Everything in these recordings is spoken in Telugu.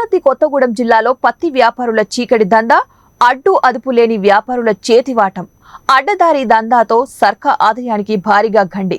భద్రాద్రి కొత్తగూడెం జిల్లాలో పత్తి వ్యాపారుల చీకటి దందా, అడ్డు అదుపు లేని వ్యాపారుల చేతివాటం, అడ్డదారి దందాతో సర్కార్ ఆదాయానికి భారీగా గండి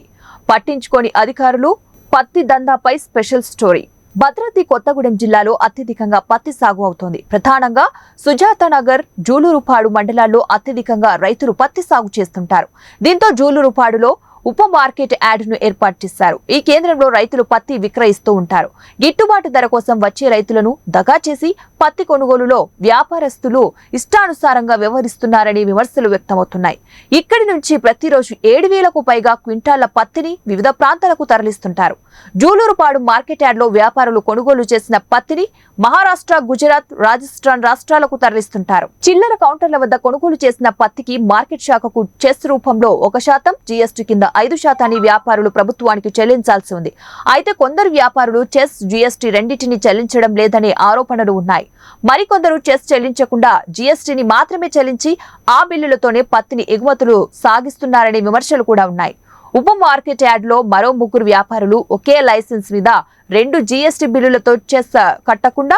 పట్టించుకోని అధికారులు. పత్తి దందాపై స్పెషల్ స్టోరీ. భద్రాద్రి కొత్తగూడెం జిల్లాలో అత్యధికంగా పత్తి సాగు అవుతోంది. ప్రధానంగా సుజాతానగర్, జూలూరుపాడు మండలాల్లో అత్యధికంగా రైతులు పత్తి సాగు చేస్తుంటారు. దీంతో జూలూరుపాడులో ఉప మార్కెట్ యార్డును ఏర్పాటు చేశారు. ఈ కేంద్రంలో రైతులు పత్తి విక్రయిస్తూ ఉంటారు. గిట్టుబాటు ధర కోసం వచ్చే రైతులను దగా చేసి పత్తి కొనుగోలులో వ్యాపారస్తులు ఇష్టానుసారంగా వ్యవహరిస్తున్నారని విమర్శలు వ్యక్తమవుతున్నాయి. ఇక్కడి నుంచి ప్రతిరోజు 7,000కు పైగా క్వింటాళ్ల పత్తిని వివిధ ప్రాంతాలకు తరలిస్తుంటారు. జూలూరుపాడు మార్కెట్ యార్డులో వ్యాపారులు కొనుగోలు చేసిన పత్తిని మహారాష్ట్ర, గుజరాత్, రాజస్థాన్ రాష్ట్రాలకు తరలిస్తుంటారు. చిల్లర కౌంటర్ల వద్ద కొనుగోలు చేసిన పత్తికి మార్కెట్ శాఖకు చెస్ రూపంలో 1% జీఎస్టీ కింద 5% వ్యాపారులు ప్రభుత్వానికి చెల్లించాల్సి ఉంది. అయితే కొందరు వ్యాపారులు చెస్, జీఎస్టీ రెండింటిని చెల్లించడం లేదనే ఆరోపణలు ఉన్నాయి. మరికొందరు చెస్ చెల్లించకుండా జీఎస్టీని మాత్రమే చెల్లించి ఆ బిల్లులతోనే పత్తిని ఎగుమతులు సాగిస్తున్నారనే విమర్శలు కూడా ఉన్నాయి. ఉప మార్కెట్ యార్డులో మరో 3 వ్యాపారులు ఒకే లైసెన్స్ మీద 2 జీఎస్టీ బిల్లులతో చెస్ కట్టకుండా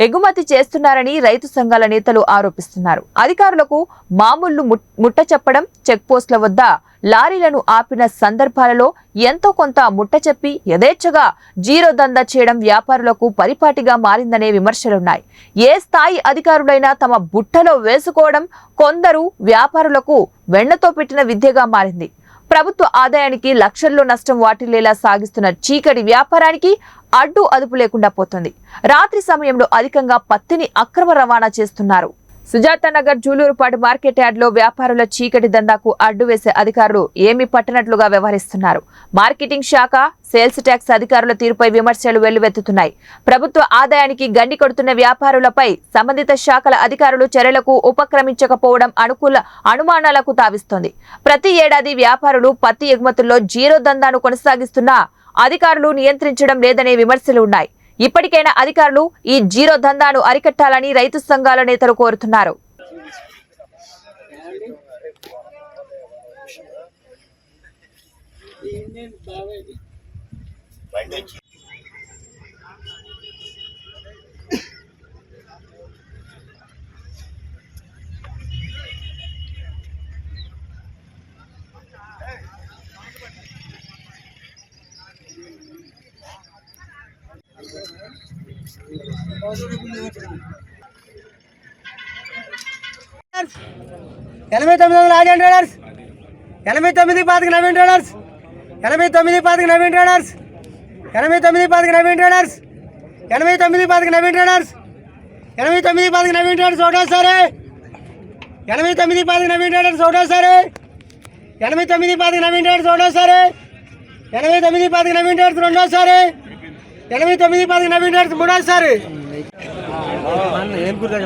ఎగుమతి చేస్తున్నారని రైతు సంఘాల నేతలు ఆరోపిస్తున్నారు. అధికారులకు మామూలు ముట్ట చెప్పడం, చెక్ పోస్టుల వద్ద లారీలను ఆపిన సందర్భాలలో ఎంతో కొంత ముట్ట చెప్పి యథేచ్ఛగా జీరో దందా చేయడం వ్యాపారులకు పరిపాటిగా మారిందనే విమర్శలున్నాయి. ఏ స్థాయి అధికారులైనా తమ బుట్టలో వేసుకోవడం కొందరు వ్యాపారులకు వెన్నతో పెట్టిన విద్యగా మారింది. ప్రభుత్వ ఆదాయానికి లక్షల్లో నష్టం వాటిల్లేలా సాగిస్తున్న చీకటి వ్యాపారానికి అడ్డు అదుపు లేకుండా పోతుంది. రాత్రి సమయంలో అధికంగా పత్తిని అక్రమ రవాణా చేస్తున్నారు. సుజాతానగర్, జూలూరుపాడు మార్కెట్ యార్డులో వ్యాపారుల చీకటి దందాకు అడ్డు వేసే అధికారులు ఏమీ పట్టనట్లుగా వ్యవహరిస్తున్నారు. మార్కెటింగ్ శాఖ, సేల్స్ ట్యాక్స్ అధికారుల తీరుపై విమర్శలు వెల్లువెత్తుతున్నాయి. ప్రభుత్వ ఆదాయానికి గండి కొడుతున్న వ్యాపారులపై సంబంధిత శాఖల అధికారులు చర్యలకు ఉపక్రమించకపోవడం అనుమానాలకు తావిస్తోంది. ప్రతి ఏడాది వ్యాపారులు పత్తి ఎగుమతుల్లో జీరో దందాను కొనసాగిస్తున్నా అధికారులు నియంత్రించడం లేదనే విమర్శలు ఉన్నాయి. ఇప్పటికైనా అధికారులు ఈ జీరో దందాను అరికట్టాలని రైతు సంఘాల నేతలు కోరుతున్నారు. $89 Naveen traders, 89 Naveen traders, 89 Naveen traders, 89 Naveen traders, 89 Naveen traders, 89 Naveen traders ఒకటోసారి, 89 నవీన్ ట్రేడర్స్ ఒకటోసారి, 89 నవీన్ ట్రేడర్స్ ఒకటోసారి, 89 నవీన్ ట్రేడర్స్ రెండోసారి, 89 నవీన్ ట్రేడర్స్ మూడోసారి. ఏం గుర్తు